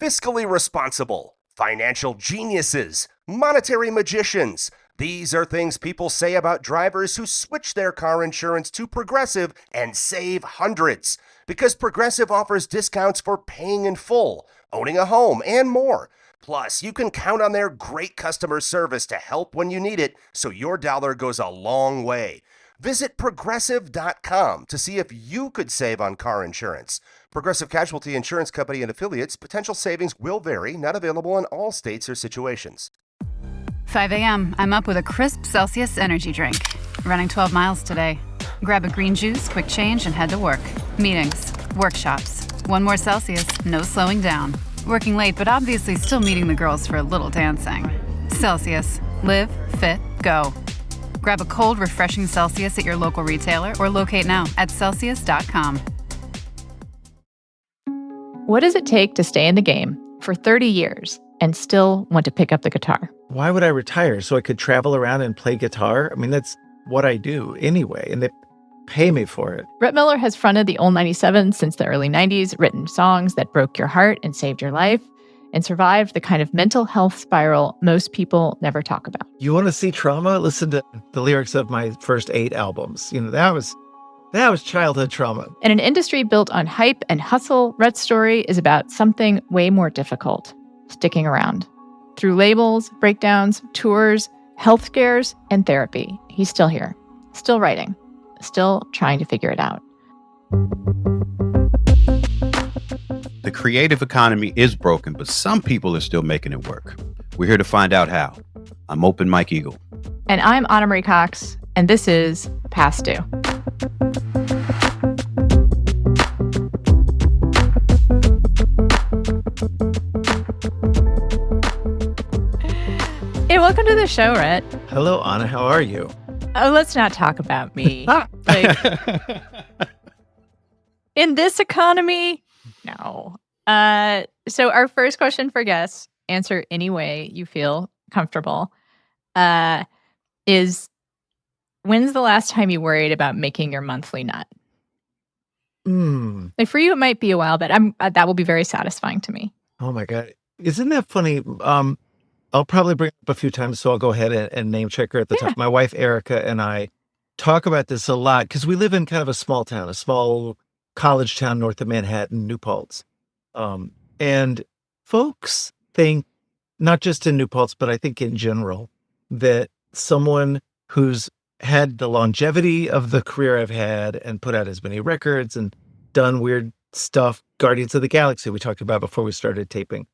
fiscally responsible, financial geniuses, monetary magicians. These are things people say about drivers who switch their car insurance to Progressive and save hundreds. Because Progressive offers discounts for paying in full, owning a home, and more. Plus, you can count on their great customer service to help when you need it, so your dollar goes a long way. Visit Progressive.com to see if you could save on car insurance. Progressive Casualty Insurance Company and Affiliates. Potential savings will vary. Not available in all states or situations. 5 a.m. I'm up with a crisp Celsius energy drink. Running 12 miles today. Grab a green juice, quick change, and head to work. Meetings, workshops. One more Celsius, no slowing down. Working late, but obviously still meeting the girls for a little dancing. Celsius. Live, fit, go. Grab a cold, refreshing Celsius at your local retailer or locate now at Celsius.com. What does it take to stay in the game for 30 years and still want to pick up the guitar? Why would I retire? So I could travel around and play guitar? I mean, that's what I do anyway, and they pay me for it. Rhett Miller has fronted the Old 97 since the early 90s, written songs that broke your heart and saved your life, and survived the kind of mental health spiral most people never talk about. You want to see trauma? Listen to the lyrics of my first 8 albums. You know, that was childhood trauma. In an industry built on hype and hustle, Rhett's story is about something way more difficult: sticking around. Through labels, breakdowns, tours, health scares, and therapy, he's still here, still writing, still trying to figure it out. The creative economy is broken, but some people are still making it work. We're here to find out how. I'm Open Mike Eagle. And I'm Anna Marie Cox, and this is Past Due. Hey, welcome to the show, Rhett. Hello, Anna. How are you? Oh, let's not talk about me. In this economy, no. So our first question for guests, answer any way you feel comfortable, is when's the last time you worried about making your monthly nut? Like for you, it might be a while, but that will be very satisfying to me. Oh my God. Isn't that funny? I'll probably bring it up a few times, so I'll go ahead and name check her at the top. My wife, Erica, and I talk about this a lot because we live in kind of a small town, a small college town north of Manhattan, New Paltz. And folks think, not just in New Paltz, but I think in general, that someone who's had the longevity of the career I've had and put out as many records and done weird stuff, Guardians of the Galaxy we talked about before we started taping,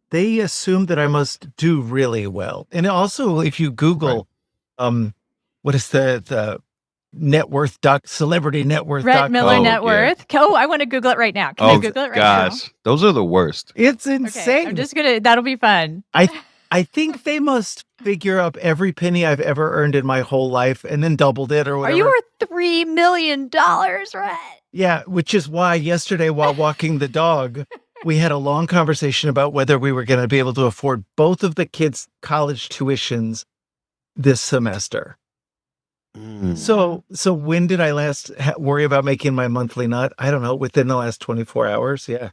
they assume that I must do really well. And also, if you Google, what is the net worth celebrity net worth Rhett Miller net worth. Oh, I want to Google it right now. Can I Google it right now? Gosh, those are the worst. It's insane. Okay, I'm just that'll be fun. I think they must figure up every penny I've ever earned in my whole life and then doubled it or whatever. Are you worth $3 million, Rhett? Yeah, which is why yesterday while walking the dog, we had a long conversation about whether we were going to be able to afford both of the kids' college tuitions this semester. So when did I last worry about making my monthly nut? I don't know, within the last 24 hours. Yeah.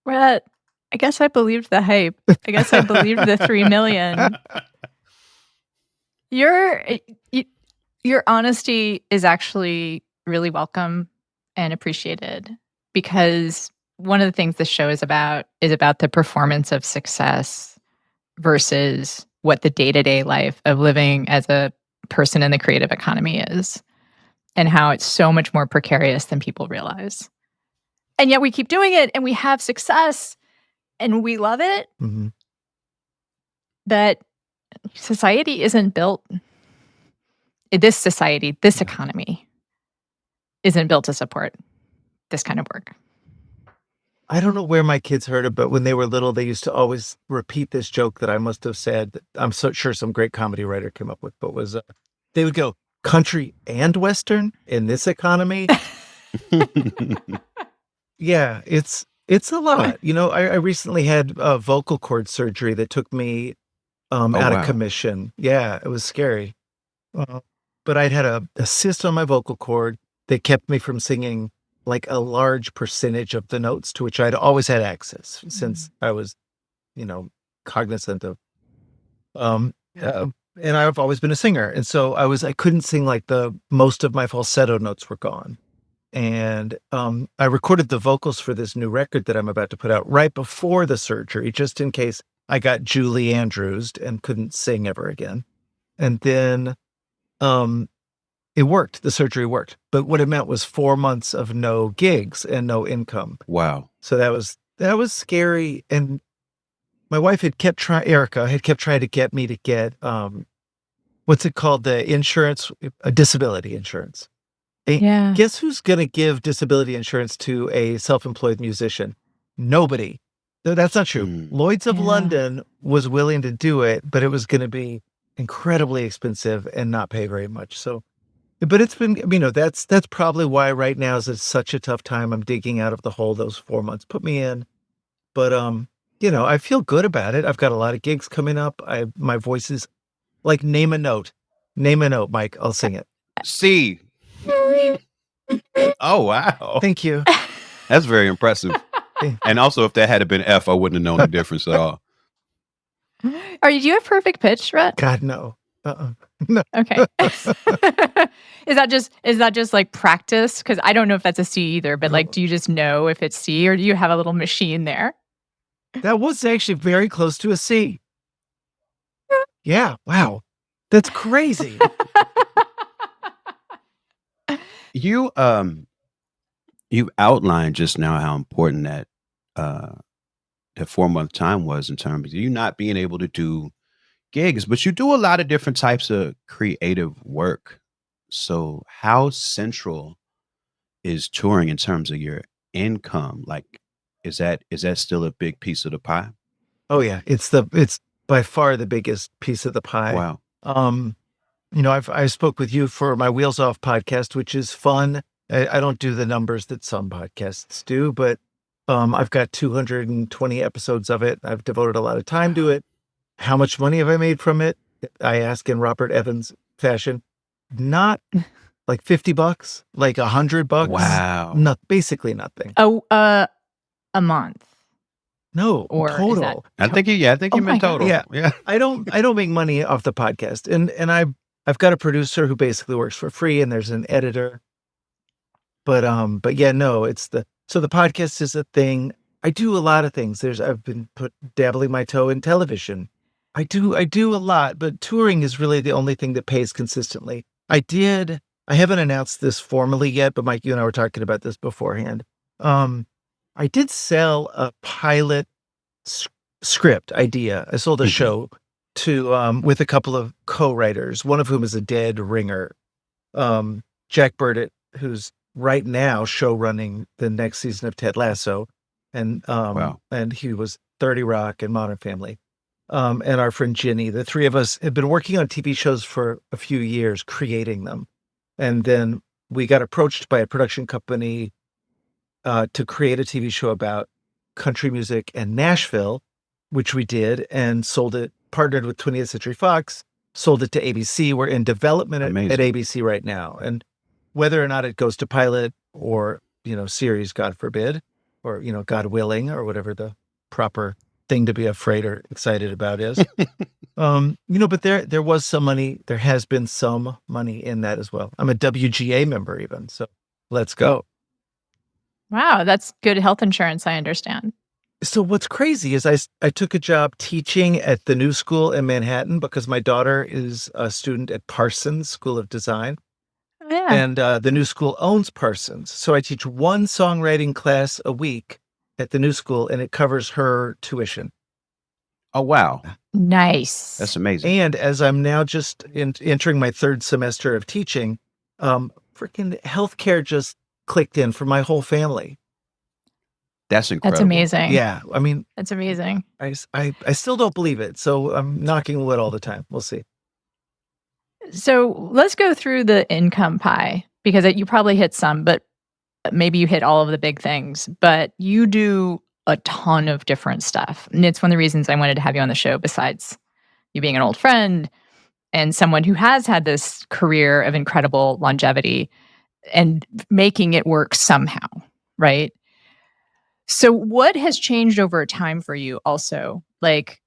Rhett, I guess I believed the hype. I guess I believed the 3 million. Your honesty is actually really welcome and appreciated, because one of the things this show is about the performance of success versus what the day-to-day life of living as a person in the creative economy is, and how it's so much more precarious than people realize. And yet we keep doing it and we have success and we love it. Mm-hmm. But society isn't built, this economy isn't built to support this kind of work. I don't know where my kids heard it, but when they were little, they used to always repeat this joke that I must have said, that I'm so sure some great comedy writer came up with, but was, they would go, country and Western in this economy. Yeah, it's a lot. You know, I recently had vocal cord surgery that took me out of commission. Yeah, it was scary. But I'd had a cyst on my vocal cord that kept me from singing like a large percentage of the notes to which I'd always had access since I was, cognizant of. Um, and I've always been a singer, and so I couldn't sing like most of my falsetto notes were gone. And I recorded the vocals for this new record that I'm about to put out right before the surgery, just in case I got Julie Andrews and couldn't sing ever again. And then it worked. The surgery worked. But what it meant was 4 months of no gigs and no income. Wow. So that was scary. And my wife Erica had kept trying to get me to get what's it called? The insurance, disability insurance. Yeah. Guess who's going to give disability insurance to a self-employed musician? Nobody. No, that's not true. Lloyd's of London was willing to do it, but it was going to be incredibly expensive and not pay very much. So, but it's been, that's probably why right now is such a tough time. I'm digging out of the hole those 4 months put me in. But, I feel good about it. I've got a lot of gigs coming up. My voice is like, name a note, Mike. I'll sing it. C. Oh, wow. Thank you. That's very impressive. And also, if that had been F, I wouldn't have known the difference at all. Do you have perfect pitch, Rhett? God, no. No. Okay. Is that just like practice? Because I don't know if that's a C either, but like, do you just know if it's C, or do you have a little machine there? That was actually very close to a C. Yeah. Wow. That's crazy. You outlined just now how important that 4-month time was in terms of you not being able to do gigs, but you do a lot of different types of creative work. So how central is touring in terms of your income? Like, is that still a big piece of the pie? Oh yeah, it's by far the biggest piece of the pie. Wow. I spoke with you for my Wheels Off podcast, which is fun. I don't do the numbers that some podcasts do, but I've got 220 episodes of it. I've devoted a lot of time to it. How much money have I made from it? I ask in Robert Evans fashion. Not like $50, like $100. Wow. Basically nothing. Oh, a month. No, Or is total. I think you meant total. Yeah. I don't make money off the podcast. And I've got a producer who basically works for free, and there's an editor. But yeah, no, so the podcast is a thing. I do a lot of things. I've been dabbling my toe in television. I do a lot, but touring is really the only thing that pays consistently. I haven't announced this formally yet, but Mike, you and I were talking about this beforehand. I did sell a pilot script idea. I sold a show to with a couple of co-writers, one of whom is a dead ringer, Jack Burdett, who's right now show running the next season of Ted Lasso, and and he was 30 Rock and Modern Family, and our friend Ginny. The three of us have been working on TV shows for a few years, creating them, and then we got approached by a production company to create a TV show about country music and Nashville, which we did, and sold it, partnered with 20th Century Fox, sold it to ABC. We're in development at ABC right now. And whether or not it goes to pilot or, series, God forbid, or, God willing, or whatever the proper thing to be afraid or excited about is, but there was some money, there has been some money in that as well. I'm a WGA member even, so let's go. Wow, that's good health insurance, I understand. So what's crazy is I took a job teaching at the New School in Manhattan because my daughter is a student at Parsons School of Design. Yeah. And the New School owns Parsons. So I teach one songwriting class a week at the New School, and it covers her tuition. Oh, wow. Nice. That's amazing. And as I'm now just entering my third semester of teaching, freaking healthcare just clicked in for my whole family. That's incredible. That's amazing. Yeah, I mean, that's amazing. I still don't believe it, so I'm knocking wood all the time. We'll see. So let's go through the income pie, because you probably hit some, but maybe you hit all of the big things. But you do a ton of different stuff, and it's one of the reasons I wanted to have you on the show. Besides you being an old friend and someone who has had this career of incredible longevity, and making it work somehow, right? So what has changed over time for you also? Like,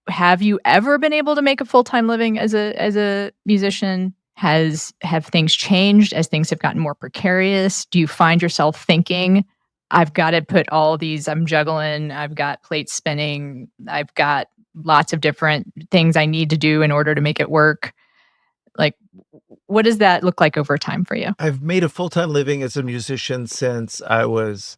have you ever been able to make a full-time living as a musician? Have things changed as things have gotten more precarious? Do you find yourself thinking, I've got to put all these, I'm juggling, I've got plates spinning, I've got lots of different things I need to do in order to make it work? Like, what does that look like over time for you? I've made a full-time living as a musician since I was,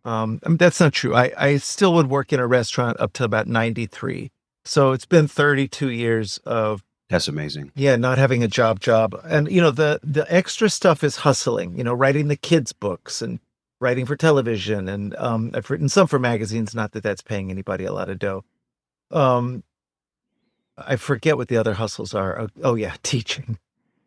I mean, that's not true. I still would work in a restaurant up to about 93. So it's been 32 years of, That's amazing. yeah, not having a job. And, the extra stuff is hustling, writing the kids' books and writing for television. And I've written some for magazines, not that that's paying anybody a lot of dough. Um, I forget what the other hustles are. Oh yeah, teaching.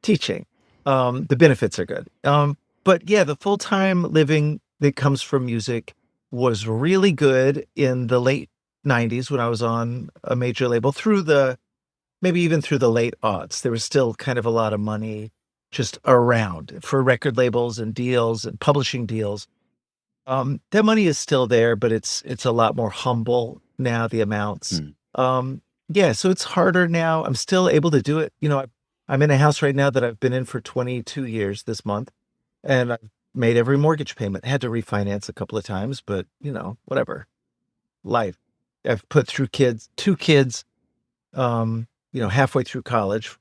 The benefits are good. But yeah, the full-time living that comes from music was really good in the late 90s when I was on a major label maybe even through the late aughts. There was still kind of a lot of money just around for record labels and deals and publishing deals. That money is still there, but it's a lot more humble now, the amounts. Mm. Yeah, so it's harder now. I'm still able to do it. I'm in a house right now that I've been in for 22 years this month, and I've made every mortgage payment. Had to refinance a couple of times, but whatever. Life. I've put through two kids, halfway through college.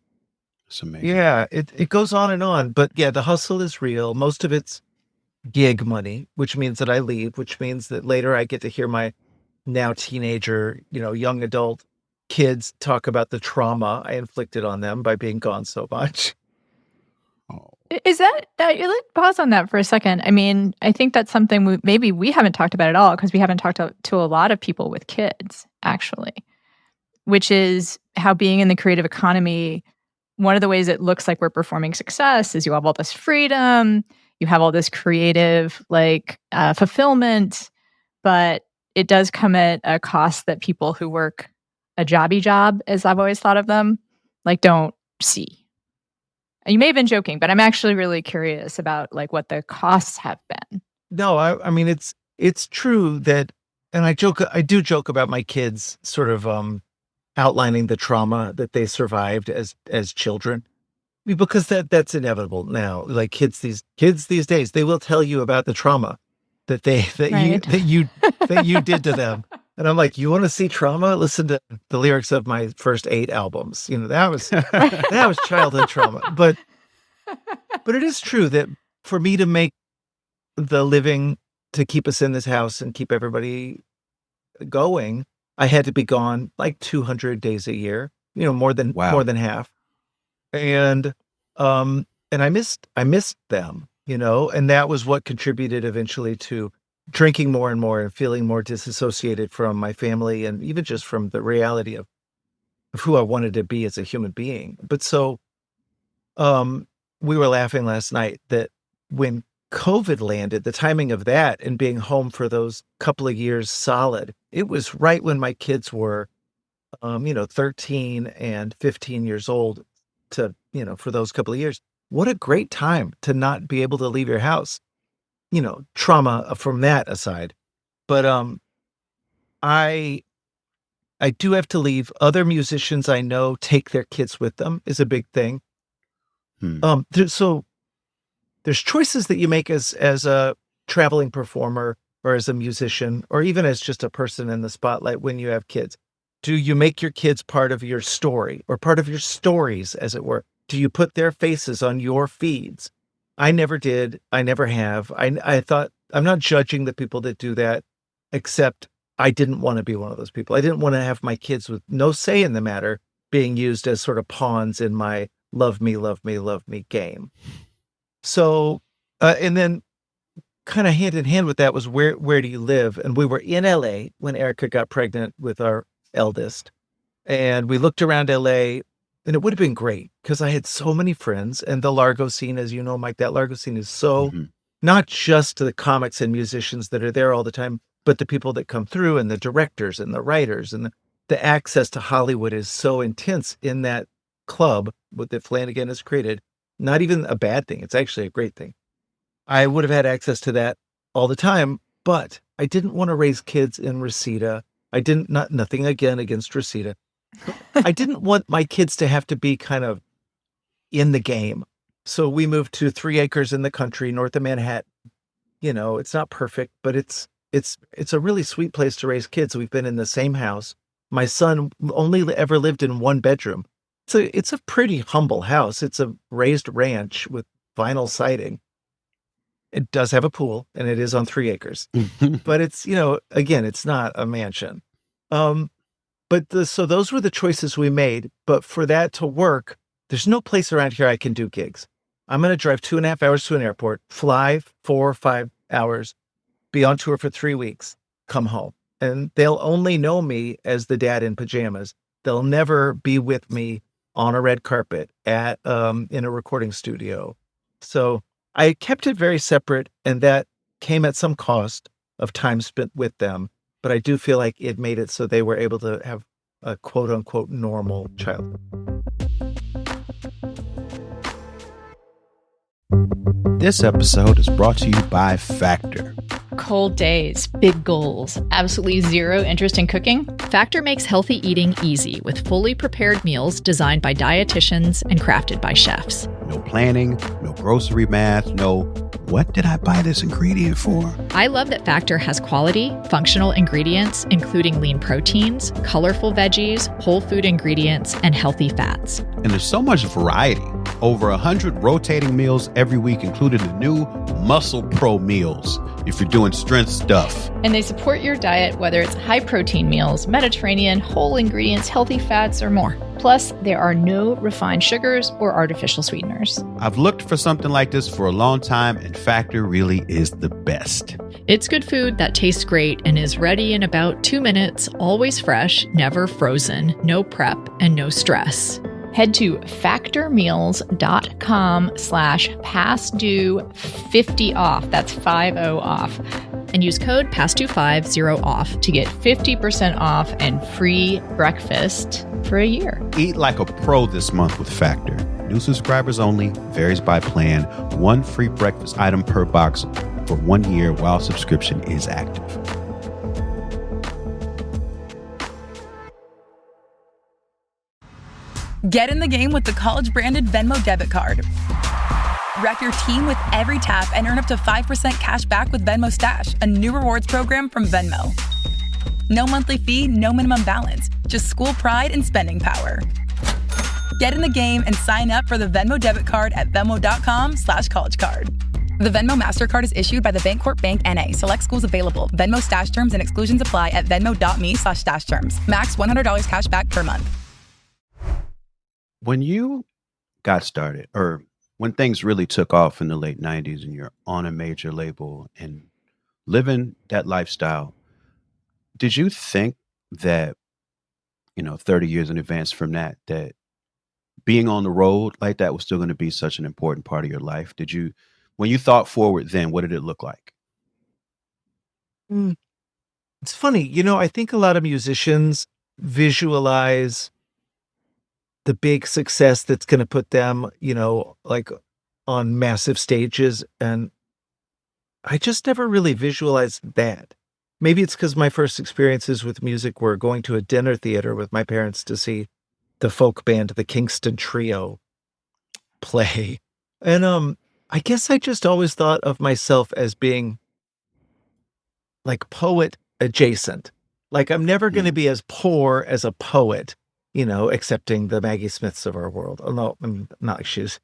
It's amazing. Yeah, it goes on and on. But yeah, the hustle is real. Most of it's gig money, which means that I leave, which means that later I get to hear my now teenager, young adult kids talk about the trauma I inflicted on them by being gone so much. Oh, Is that let's pause on that for a second. I mean, I think that's something maybe we haven't talked about at all because we haven't talked to a lot of people with kids, actually, which is how being in the creative economy, one of the ways it looks like we're performing success is you have all this freedom, you have all this creative fulfillment, but it does come at a cost that people who work a jobby job, as I've always thought of them, don't see. And you may have been joking, but I'm actually really curious about what the costs have been. No, I mean it's true that, and I do joke about my kids sort of outlining the trauma that they survived as children. I mean, because that's inevitable now. Like kids these days, they will tell you about the trauma that Right. you did to them. And I'm like, you want to see trauma? Listen to the lyrics of my first 8 albums. That was childhood trauma. But it is true that for me to make the living to keep us in this house and keep everybody going, I had to be gone like 200 days a year, more than wow. half. And I missed them, and that was what contributed eventually to drinking more and more and feeling more disassociated from my family and even just from the reality of who I wanted to be as a human being. But so we were laughing last night that when COVID landed, the timing of that and being home for those couple of years solid, it was right when my kids were 13 and 15 years old for those couple of years. What a great time to not be able to leave your house, trauma from that aside. But I do have to leave. Other musicians I know take their kids with them is a big thing. Hmm. There's choices that you make as a traveling performer or as a musician or even as just a person in the spotlight when you have kids. Do you make your kids part of your story or part of your stories, as it were? Do you put their faces on your feeds? I never did. I never have. I thought, I'm not judging the people that do that, except I didn't want to be one of those people. I didn't want to have my kids with no say in the matter being used as sort of pawns in my love me, love me, love me game. So, and then kind of hand in hand with that was where do you live? And we were in LA when Erica got pregnant with our eldest. And we looked around LA and it would have been great because I had so many friends and the Largo scene, as you know, Mike, that Largo scene is so not just to the comics and musicians that are there all the time, but the people that come through and the directors and the writers and the access to Hollywood is so intense in that club that Flanagan has created. not even a bad thing. It's actually a great thing. I would have had access to that all the time, but I didn't want to raise kids in Reseda. I didn't, not nothing again against Reseda. I didn't want my kids to have to be kind of in the game. So we moved to 3 acres in the country, north of Manhattan. It's not perfect, but it's a really sweet place to raise kids. We've been in the same house. My son only ever lived in 1 bedroom. It's a pretty humble house. It's a raised ranch with vinyl siding. It does have a pool, and it is on 3 acres. But it's, again, it's not a mansion. So those were the choices we made. But for that to work, there's no place around here I can do gigs. I'm going to drive 2.5 hours to an airport, fly 4 or 5 hours, be on tour for 3 weeks, come home. And they'll only know me as the dad in pajamas. They'll never be with me on a red carpet in a recording studio. So I kept it very separate, and that came at some cost of time spent with them. But I do feel like it made it so they were able to have a quote unquote normal childhood. This episode is brought to you by Factor. Cold days, big goals, absolutely zero interest in cooking? Factor makes healthy eating easy with fully prepared meals designed by dietitians and crafted by chefs. No planning, no grocery math, no what did I buy this ingredient for? I love that Factor has quality, functional ingredients, including lean proteins, colorful veggies, whole food ingredients, and healthy fats. And there's so much variety. Over 100 rotating meals every week, including the new Muscle Pro meals, if you're doing strength stuff. And they support your diet, whether it's high protein meals, Mediterranean, whole ingredients, healthy fats, or more. Plus, there are no refined sugars or artificial sweeteners. I've looked for something like this for a long time, and Factor really is the best. It's good food that tastes great and is ready in about 2 minutes, always fresh, never frozen, no prep, and no stress. Head to factormeals.com/passdue50off. That's 50 off. And use code PASSDUE50OFF to get 50% off and free breakfast for a year. Eat like a pro this month with Factor. New subscribers only, varies by plan. 1 free breakfast item per box for 1 year while subscription is active. Get in the game with the college-branded Venmo debit card. Rep your team with every tap and earn up to 5% cash back with Venmo Stash, a new rewards program from Venmo. No monthly fee, no minimum balance, just school pride and spending power. Get in the game and sign up for the Venmo debit card at venmo.com/collegecard. The Venmo MasterCard is issued by the Bancorp Bank N.A. Select schools available. Venmo Stash terms and exclusions apply at venmo.me/stash terms. Max $100 cash back per month. When you got started, or when things really took off in the late 90s and you're on a major label and living that lifestyle, did you think that, 30 years in advance from that being on the road like that was still going to be such an important part of your life? When you thought forward then, what did it look like? It's funny, I think a lot of musicians visualize the big success that's going to put them, like on massive stages. And I just never really visualized that. Maybe it's because my first experiences with music were going to a dinner theater with my parents to see the folk band, the Kingston Trio, play. And I guess I just always thought of myself as being like poet adjacent. Like I'm never going to be as poor as a poet, accepting the Maggie Smiths of our world. Oh, no, I'm not like she's,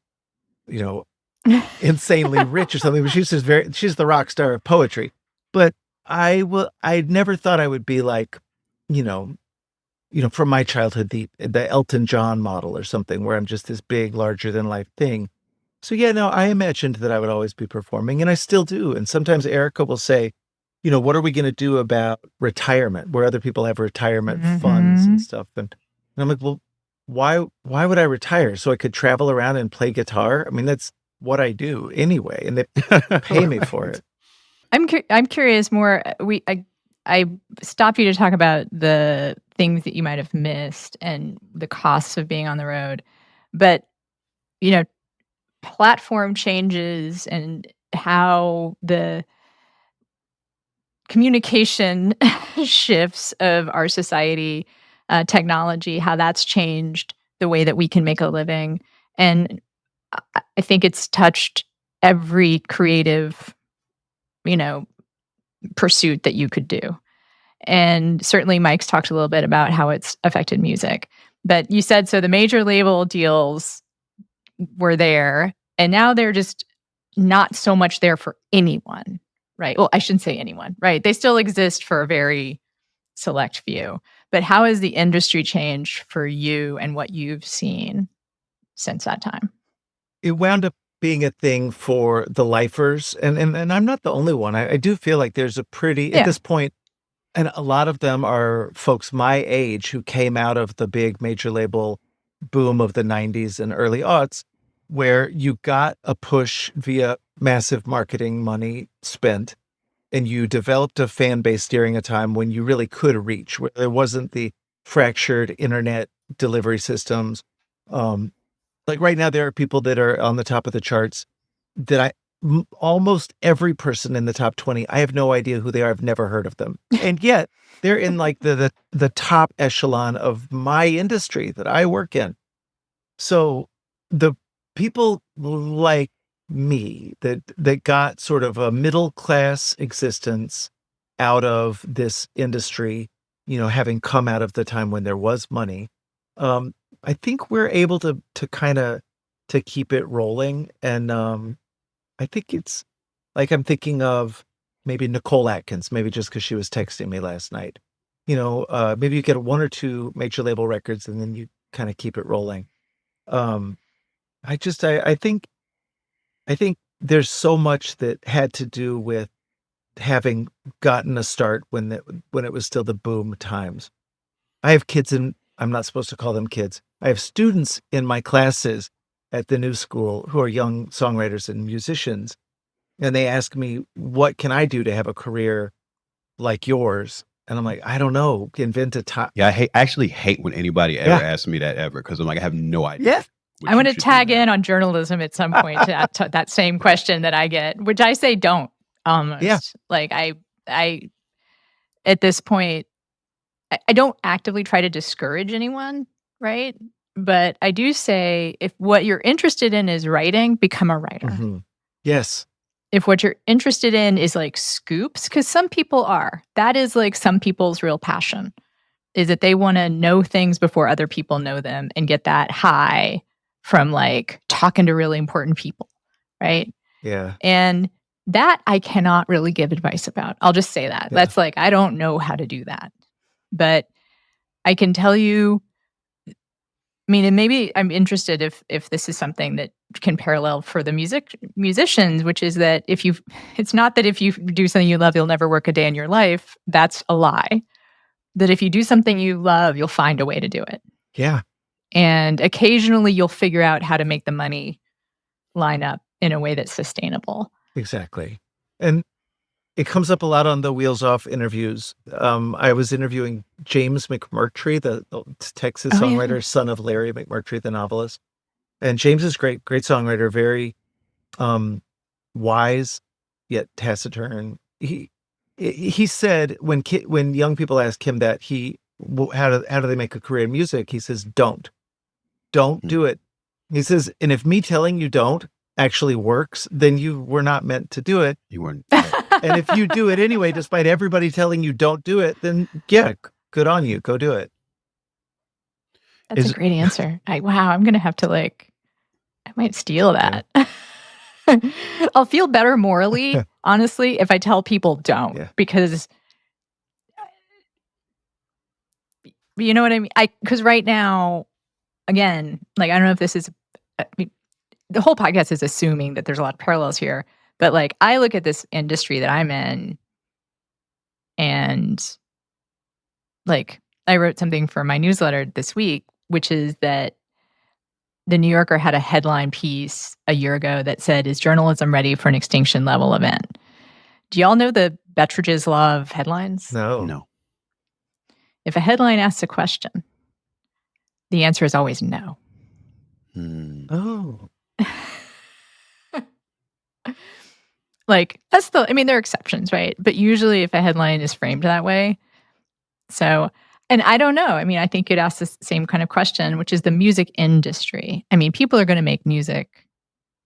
insanely rich or something, but she's the rock star of poetry. But I never thought I would be like, from my childhood, the Elton John model or something where I'm just this big, larger than life thing. So yeah, no, I imagined that I would always be performing, and I still do. And sometimes Erica will say, what are we going to do about retirement, where other people have retirement funds and stuff? And I'm like, well, why would I retire? So I could travel around and play guitar? I mean, that's what I do anyway, and they pay me for it. I'm curious more. I stopped you to talk about the things that you might have missed and the costs of being on the road, but platform changes and how the communication shifts of our society, technology, how that's changed the way that we can make a living. And I think it's touched every creative, you know, pursuit that you could do. And certainly Mike's talked a little bit about how it's affected music. But you said so the major label deals were there, and now they're just not so much there for anyone, right? Well, I shouldn't say anyone, right? They still exist for a very select few. But how has the industry changed for you and what you've seen since that time? It wound up being a thing for the lifers, and I'm not the only one. I do feel like there's a pretty, at Yeah. this point, and a lot of them are folks my age who came out of the big major label boom of the 90s and early aughts, where you got a push via massive marketing money spent, and you developed a fan base during a time when you really could reach, where there wasn't the fractured internet delivery systems. Um, like right now, there are people that are on the top of the charts that almost every person in the top 20, I have no idea who they are. I've never heard of them. And yet they're in like the top echelon of my industry that I work in. So the people like me that got sort of a middle class existence out of this industry, having come out of the time when there was money, I think we're able to kind of to keep it rolling. And I think it's like I'm thinking of maybe Nicole Atkins, maybe just because she was texting me last night. Maybe you get one or two major label records and then you kind of keep it rolling. Um, I think there's so much that had to do with having gotten a start when it was still the boom times. I have kids and I'm not supposed to call them kids. I have students in my classes at the new school who are young songwriters and musicians. And they ask me, what can I do to have a career like yours? And I'm like, I don't know. Invent a top. Yeah, I actually hate when anybody ever Yeah. asks me that ever because I'm like, I have no idea. Yeah. what I you want to should do tag now. in on journalism at some point to that same question that I get, which I say don't almost. Yeah. Like I at this point, I don't actively try to discourage anyone, right? But I do say if what you're interested in is writing, become a writer. Mhm. Yes. If what you're interested in is like scoops, because some people are, that is like some people's real passion, is that they want to know things before other people know them and get that high from like talking to really important people, right? Yeah. And that I cannot really give advice about. I'll just say that. Yeah. That's like, I don't know how to do that. But I can tell you, I mean, and maybe I'm interested if this is something that can parallel for the musicians, which is that it's not that if you do something you love, you'll never work a day in your life. That's a lie. That if you do something you love, you'll find a way to do it. Yeah. And occasionally you'll figure out how to make the money line up in a way that's sustainable. Exactly. And it comes up a lot on the Wheels Off interviews. I was interviewing James McMurtry, the Texas Oh, yeah. songwriter, son of Larry McMurtry, the novelist. And James is great songwriter, very wise yet taciturn. He said when young people ask him that how do they make a career in music, he says don't do it. He says, and if me telling you don't actually works, then you were not meant to do it. You weren't. And if you do it anyway, despite everybody telling you don't do it, then yeah, good on you. Go do it. That's a great answer. Wow, I'm going to have to I might steal that. Yeah. I'll feel better morally, honestly, if I tell people don't, because you know what I mean? Because right now, again, I don't know if this is, the whole podcast is assuming that there's a lot of parallels here, but I look at this industry that I'm in and I wrote something for my newsletter this week, which is that the New Yorker had a headline piece a year ago that said, "Is journalism ready for an extinction level event?" Do y'all know the Bettridge's law of headlines? No. If a headline asks a question, the answer is always no. Oh. Like, I mean, there are exceptions, right? But usually if a headline is framed that way. So, and I don't know. I mean, I think you'd ask the same kind of question, which is the music industry. I mean, people are going to make music,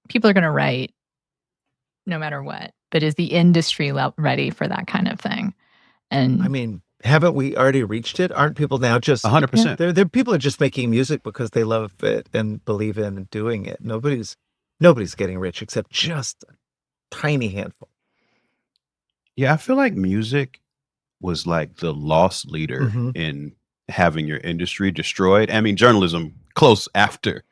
people are going to write no matter what. But is the industry ready for that kind of thing? And I mean, haven't we already reached it? Aren't people now just 100%. They're people are just making music because they love it and believe in and doing it. Nobody's getting rich except just a tiny handful. Yeah, I feel like music was like the lost leader Mhm. in having your industry destroyed. I mean, journalism close after,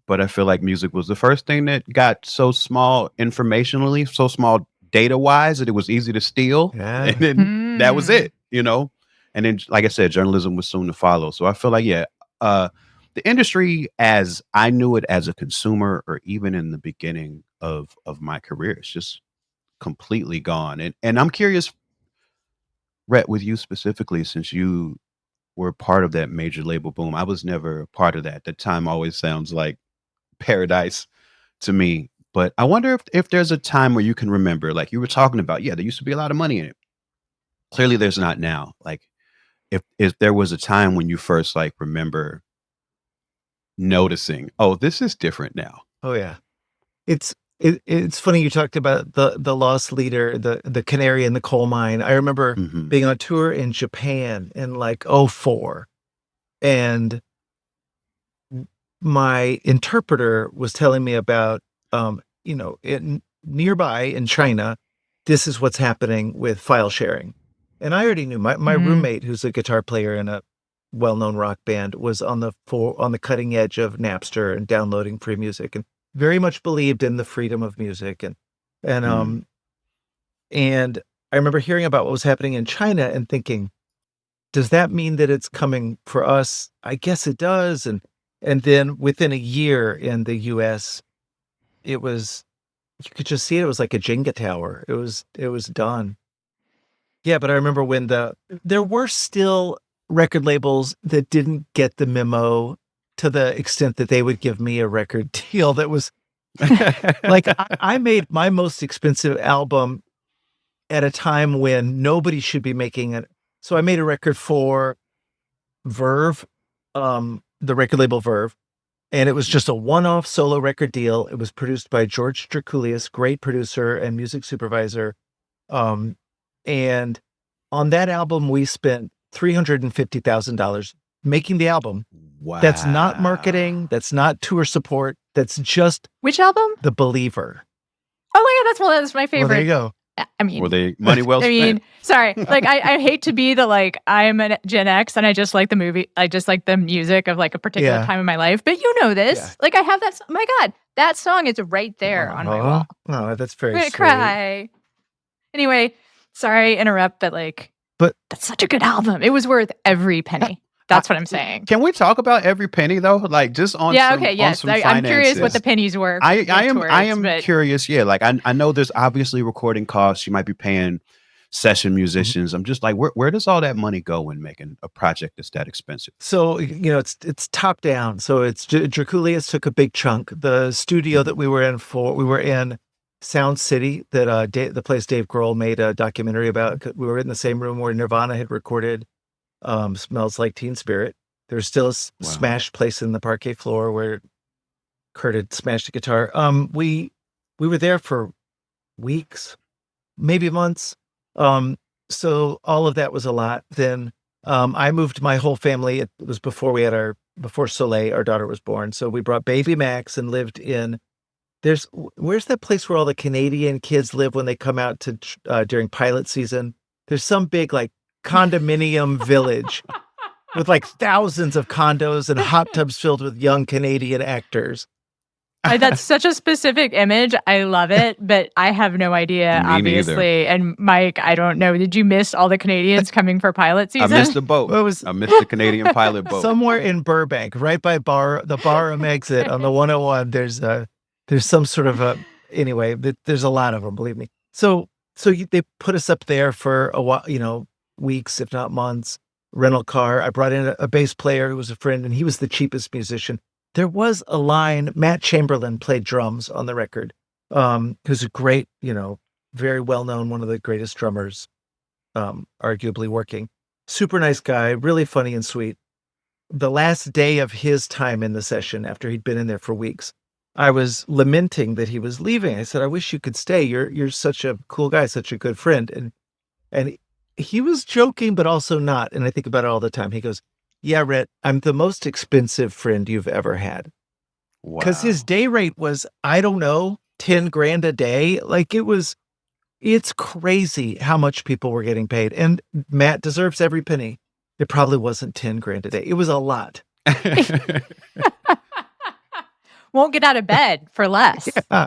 but I feel like music was the first thing that got so small informationally, so small data wise that it was easy to steal. Yeah. And then that was it, you know? And then, like I said, journalism was soon to follow. So I feel like, yeah, the industry as I knew it as a consumer or even in the beginning of my career, it's just completely gone. And I'm curious, Rhett, with you specifically, since you were part of that major label boom. I was never a part of that. That time always sounds like paradise to me. But I wonder if there's a time where you can remember, like you were talking about, yeah, there used to be a lot of money in it. Clearly there's not now. Like if there was a time when you first like remember noticing, oh, this is different now. Oh yeah. It's funny you talked about the lost leader, the canary in the coal mine. I remember Mhm. being on tour in Japan in like '04, and my interpreter was telling me about in nearby in China, this is what's happening with file sharing. And I already knew my roommate, who's a guitar player in a well-known rock band, was on the cutting edge of Napster and downloading free music and very much believed in the freedom of music and Mm. and I remember hearing about what was happening in China and thinking, does that mean that it's coming for us? I guess it does. And then within a year in the US, it was you could just see it. It was like a Jenga tower. It was done. Yeah, but I remember when there were still record labels that didn't get the memo to the extent that they would give me a record deal that was like I made my most expensive album at a time when nobody should be making it. So I made a record for Verve, the record label Verve, and it was just a one-off solo record deal. It was produced by George Draculius, great producer and music supervisor. And on that album, we spent $350,000 making the album. That's not Wow. marketing. That's not tour support. That's just which album? The Believer. Oh my God, that's my favorite. Well, there you go. I mean, Were they money well I spent? mean, sorry. Like, I hate to be the like I'm a Gen X and I just like the movie. I just like the music of like a particular Yeah. time in my life. But you know this. Yeah. Like, I have that. My God, that song is right there on my wall. Oh, that's very I'm gonna sweet. cry. Anyway, sorry, interrupt, but like, But that's such a good album. It was worth every penny. That's what I'm saying. Can we talk about every penny though? Like just on Yeah. some, Okay. on Yes. some I'm curious what the finances. pennies were. I with am tours, I am but curious. Yeah, like I know there's obviously recording costs. You might be paying session Mm-hmm. musicians. I'm just like, where does all that money go when making a project that's that expensive? so it's top down. So it's Draculius took a big chunk. The studio that we were in Sound City, that the place Dave Grohl made a documentary about. We were in the same room where Nirvana had recorded "Smells Like Teen Spirit." There's still a Wow. smashed place in the parquet floor where Kurt had smashed a guitar. We were there for weeks, maybe months. So all of that was a lot. Then I moved my whole family. It was before Soleil, our daughter, was born. So we brought baby Max and lived in where's that place where all the Canadian kids live when they come out to during pilot season? There's some big like condominium village with like thousands of condos and hot tubs filled with young Canadian actors. that's such a specific image. I love it, but I have no idea, Me neither. obviously. And Mike, I don't know. Did you miss all the Canadians coming for pilot I season? missed the boat. Well, it was I missed the Canadian pilot boat. somewhere in Burbank, right by the Barham exit on the 101. There's some sort of anyway. There's a lot of them, believe me. So they put us up there for a while, weeks if not months. Rental car. I brought in a bass player who was a friend, and he was the cheapest musician. There was a line. Matt Chamberlain played drums on the record. Who's a great, very well known, one of the greatest drummers, arguably working. Super nice guy, really funny and sweet. The last day of his time in the session, after he'd been in there for weeks, I was lamenting that he was leaving. I said, "I wish you could stay. You're such a cool guy, such a good friend." And he was joking, but also not. And I think about it all the time. He goes, "Yeah, Rhett, I'm the most expensive friend you've ever had." Because his Wow. day rate was, I don't know, 10 grand a day. Like it's crazy how much people were getting paid. And Matt deserves every penny. It probably wasn't 10 grand a day. It was a lot. Won't get out of bed for less. Yeah.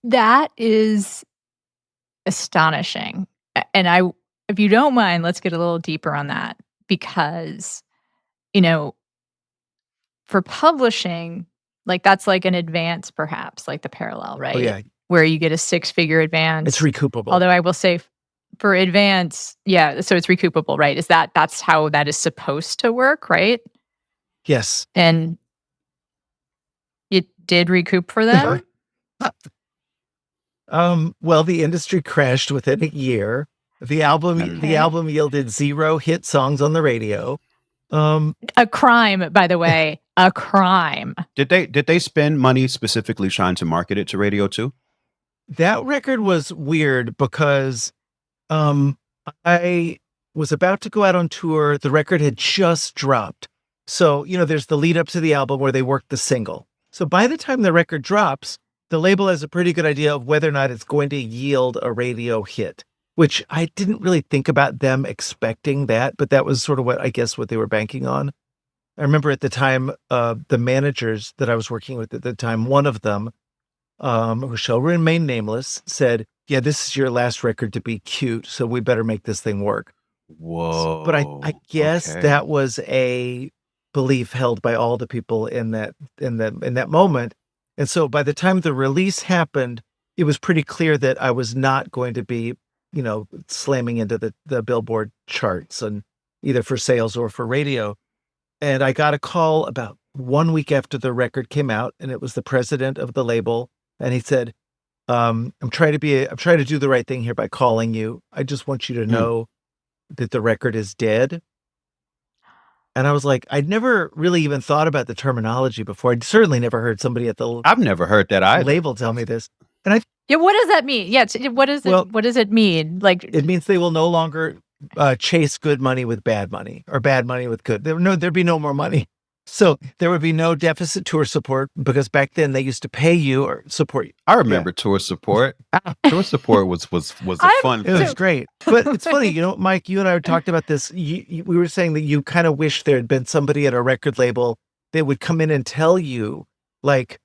That is astonishing. And if you don't mind, let's get a little deeper on that because, for publishing, like that's like an advance, perhaps, like the parallel, right? Oh, yeah. Where you get a 6-figure advance. It's recoupable. Although I will say for advance, yeah, so it's recoupable, right? That's how that is supposed to work, right? Yes. And it did recoup for them? Well, the industry crashed within a year. The album yielded 0 hit songs on the radio. A crime, by the way, a crime. Did they spend money specifically trying to market it to radio too? That record was weird because I was about to go out on tour. The record had just dropped. So, there's the lead up to the album where they worked the single. So by the time the record drops, the label has a pretty good idea of whether or not it's going to yield a radio hit, which I didn't really think about them expecting that, but that was sort of what they were banking on. I remember at the time, the managers that I was working with at the time, one of them, who shall remain nameless, said, "Yeah, this is your last record to be cute, so we better make this thing work." Whoa. But I guess okay. that was a belief held by all the people in that moment. And so by the time the release happened, it was pretty clear that I was not going to be, slamming into the Billboard charts and either for sales or for radio. And I got a call about 1 week after the record came out, and it was the president of the label. And he said, I'm trying to do the right thing here by calling you. I just want you to know that the record is dead. And I was like, I'd never really even thought about the terminology before. I'd certainly never heard somebody at the I've never heard that either. label tell me this. And Yeah, what does that mean? Yeah, what does it mean? Like, it means they will no longer chase good money with bad money or bad money with good. There'd be no more money. So there would be no deficit tour support because back then they used to pay you or support you. I remember tour support. Tour support was a fun It thing. was great. But it's funny, Mike, you and I talked about this. We were saying that you kind of wish there had been somebody at a record label that would come in and tell you, like,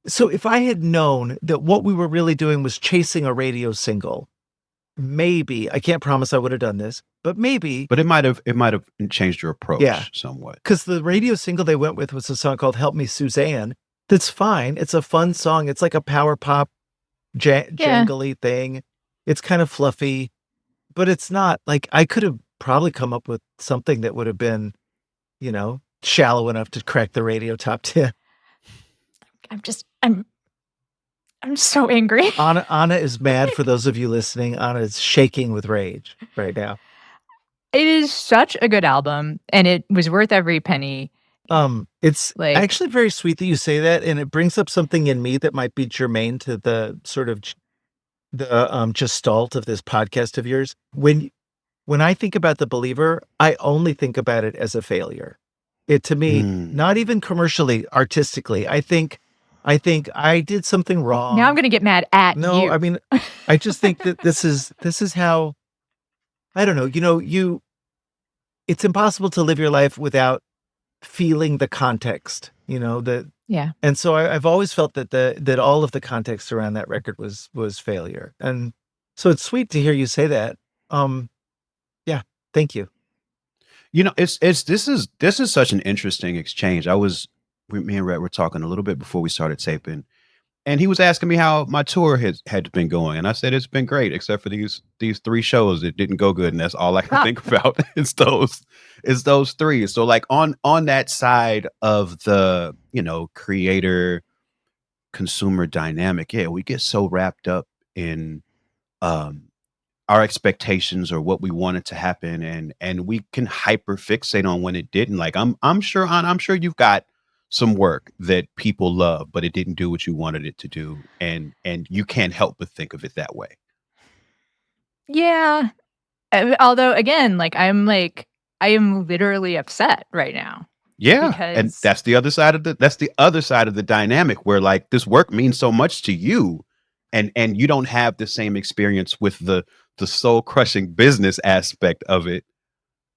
so if I had known that what we were really doing was chasing a radio single, maybe, I can't promise I would have done this, but maybe. But it might have changed your approach somewhat. Because the radio single they went with was a song called Help Me Suzanne. That's fine. It's a fun song. It's like a power pop jangly thing. It's kind of fluffy, but it's not like I could have probably come up with something that would have been, shallow enough to crack the radio top 10. I'm so angry. Anna is mad. For those of you listening, Anna is shaking with rage right now. It is such a good album, and it was worth every penny. It's Like- actually very sweet that you say that, and it brings up something in me that might be germane to the sort of the gestalt of this podcast of yours. When I think about The Believer, I only think about it as a failure. It, to me, not even commercially, artistically, I think I did something wrong. Now I'm going to get mad at you. No, I mean, I just think that this is how, I don't know, it's impossible to live your life without feeling the context, Yeah. and so I've always felt that all of the context around that record was failure. And so it's sweet to hear you say that. Yeah, thank you. This is such an interesting exchange. Me and Rhett were talking a little bit before we started taping, and he was asking me how my tour had been going, and I said it's been great, except for these 3 shows that didn't go good, and that's all I can think about. It's those 3. So like on that side of the creator consumer dynamic, yeah, we get so wrapped up in um our expectations or what we wanted to happen, and we can hyper fixate on when it didn't. Like I'm sure you've got some work that people love, but it didn't do what you wanted it to do, and you can't help but think of it that way. Yeah. Although again, I am literally upset right now Yeah, and because that's the other side of the dynamic where like this work means so much to you, and you don't have the same experience with the soul crushing business aspect of it.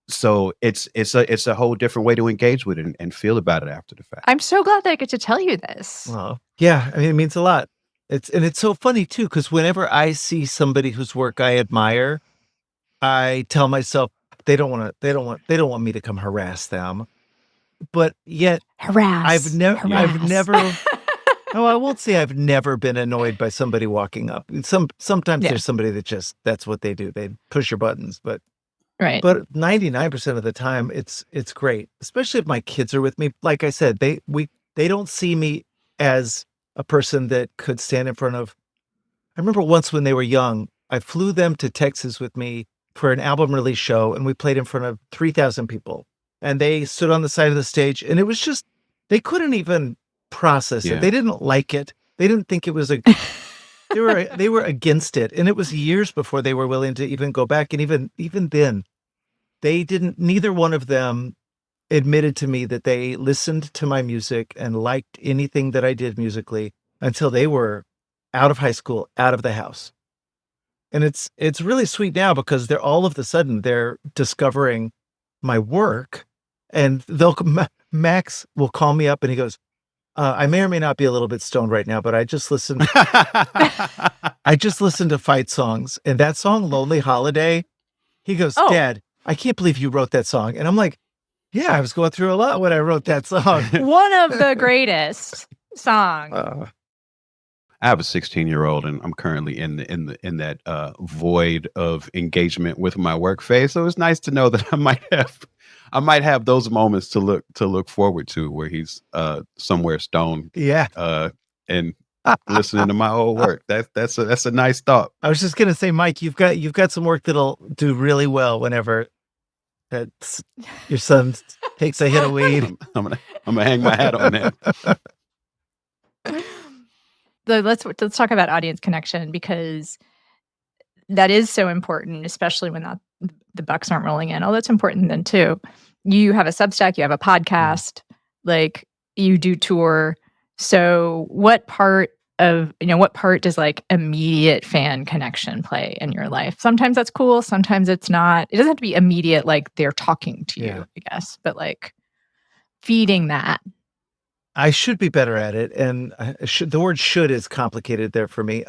So it's a whole different way to engage with it and feel about it after the fact. I'm so glad that I get to tell you this. Well, yeah, I mean, it means a lot. It's so funny too, because whenever I see somebody whose work I admire, I tell myself they don't want me to come harass them. But yet Harass. I've Harass. never no, I won't say I've never been annoyed by somebody walking up. Sometimes Yeah. there's somebody that just that's what they do. They push your buttons, Right. but 99% of the time it's great. Especially if my kids are with me. Like I said, they don't see me as a person that could stand in front of. I remember once when they were young, I flew them to Texas with me for an album release show, and we played in front of 3,000 people. And they stood on the side of the stage, and it was just they couldn't even process it. Yeah. They didn't like it. They didn't think it was a they were against it. And it was years before they were willing to even go back. And even then, they didn't neither one of them admitted to me that they listened to my music and liked anything that I did musically until they were out of high school, out of the house. And it's really sweet now because they're all of the sudden they're discovering my work, and Max will call me up and he goes, I may or may not be a little bit stoned right now, but I just listened to Fight Songs, and that song Lonely Holiday. He goes, Oh. Dad, I can't believe you wrote that song. And I'm like, yeah, I was going through a lot when I wrote that song. One of the greatest songs. I have a 16-year-old, and I'm currently in that void of engagement with my work phase. So it's nice to know that I might have those moments to look forward to where he's somewhere stoned, Yeah. and listening to my old work. That's a nice thought. I was just gonna say, Mike, you've got some work that'll do really well whenever your son takes a hit of weed. I'm gonna hang my hat on that. Let's talk about audience connection, because that is so important, especially when the bucks aren't rolling in. Oh, that's important then too. You have a Substack, you have a podcast, like you do tour. So what part does like immediate fan connection play in your life? Sometimes that's cool, sometimes it's not. It doesn't have to be immediate, like they're talking to you, I guess, but like feeding that. I should be better at it, and the word "should" is complicated there for me.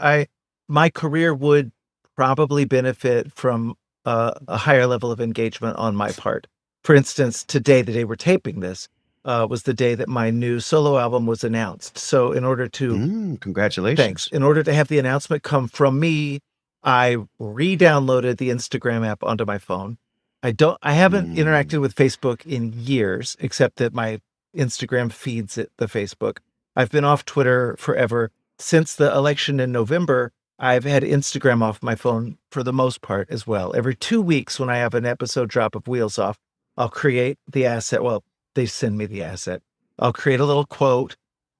My career would probably benefit from a higher level of engagement on my part. For instance, today, the day we're taping this, was the day that my new solo album was announced. So, in order to Congratulations, thanks. In order to have the announcement come from me, I re-downloaded the Instagram app onto my phone. I haven't interacted with Facebook in years, except that my Instagram feeds the Facebook. I've been off Twitter forever. Since the election in November, I've had Instagram off my phone for the most part as well. Every 2 weeks when I have an episode drop of Wheels Off, I'll create the asset. Well, they send me the asset. I'll create a little quote.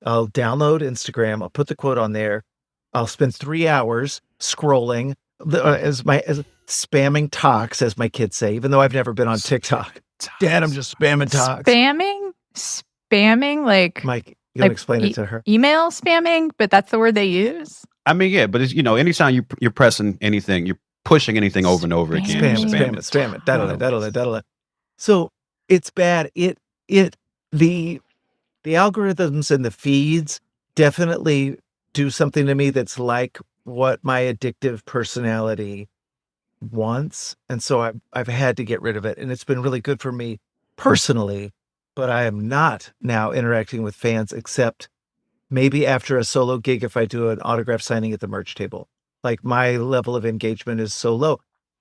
I'll download Instagram. I'll put the quote on there. I'll spend 3 hours scrolling as spamming talks, as my kids say, even though I've never been on TikTok. Dad, I'm just spamming talks. Spamming, like Mike, you gotta explain it to her. Email spamming, but that's the word they use. I mean, yeah, but it's, anytime you're pressing anything, you're pushing anything over and over again. Spam it. That'll. So it's bad. The algorithms and the feeds definitely do something to me that's like what my addictive personality wants, and so I've had to get rid of it, and it's been really good for me personally. But I am not now interacting with fans except maybe after a solo gig if I do an autograph signing at the merch table. Like, my level of engagement is so low.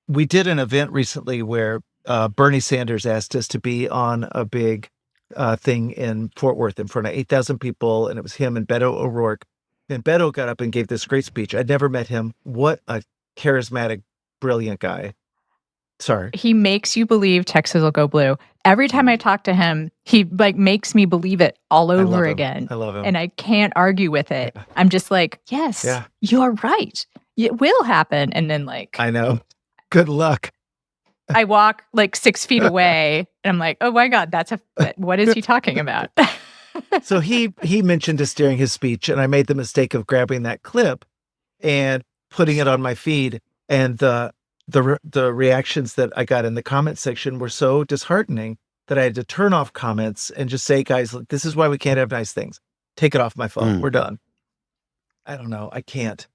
We did an event recently where Bernie Sanders asked us to be on a big thing in Fort Worth in front of 8,000 people, and it was him and Beto O'Rourke. And Beto got up and gave this great speech. I'd never met him. What a charismatic, brilliant guy. Sorry. He makes you believe Texas will go blue. Every time I talk to him, he like makes me believe it all I love over him. again. I love him. And I can't argue with it. Yeah. I'm just like, yes, Yeah. you're right. It will happen. And then like I know. Good luck. I walk like 6 feet away and I'm like, oh my God, what is he talking about? So he mentioned us during his speech, and I made the mistake of grabbing that clip and putting it on my feed. And the reactions that I got in the comment section were so disheartening that I had to turn off comments and just say, guys, look, this is why we can't have nice things. Take it off my phone. We're done. I don't know. I can't.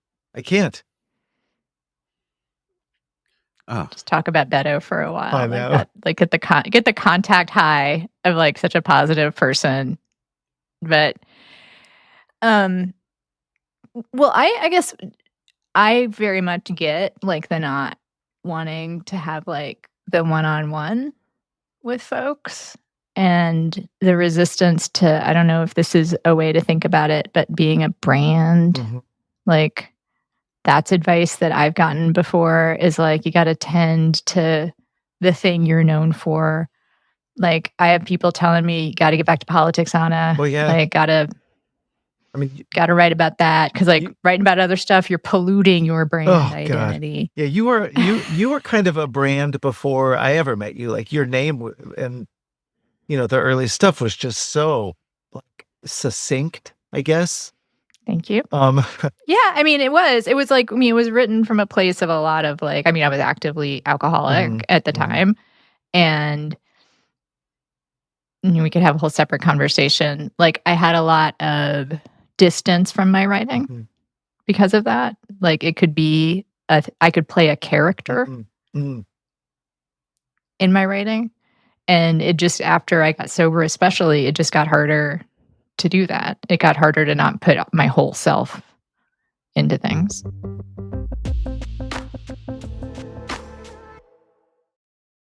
Just talk about Beto for a while. I know. Like get the contact high of like such a positive person. But well, I guess I very much get like the not wanting to have like the one-on-one with folks and the resistance to, I don't know if this is a way to think about it, but being a brand, Mhm. like that's advice that I've gotten before is like, you got to tend to the thing you're known for. Like I have people telling me, you got to get back to politics, Anna. Well, yeah. Like I mean, gotta write about that. Cause like writing about other stuff, you're polluting your brand God. identity. Yeah, you were kind of a brand before I ever met you. Like your name and the early stuff was just so like succinct, I guess. Thank you. Um, Yeah, I mean, it was like, I mean, it was written from a place of a lot of like, I mean, I was actively alcoholic at the time, and we could have a whole separate conversation. Like, I had a lot of distance from my writing because of that. Like, it could be I could play a character in my writing, and it just after I got sober, especially, it just got harder to do that. It got harder to not put my whole self into things.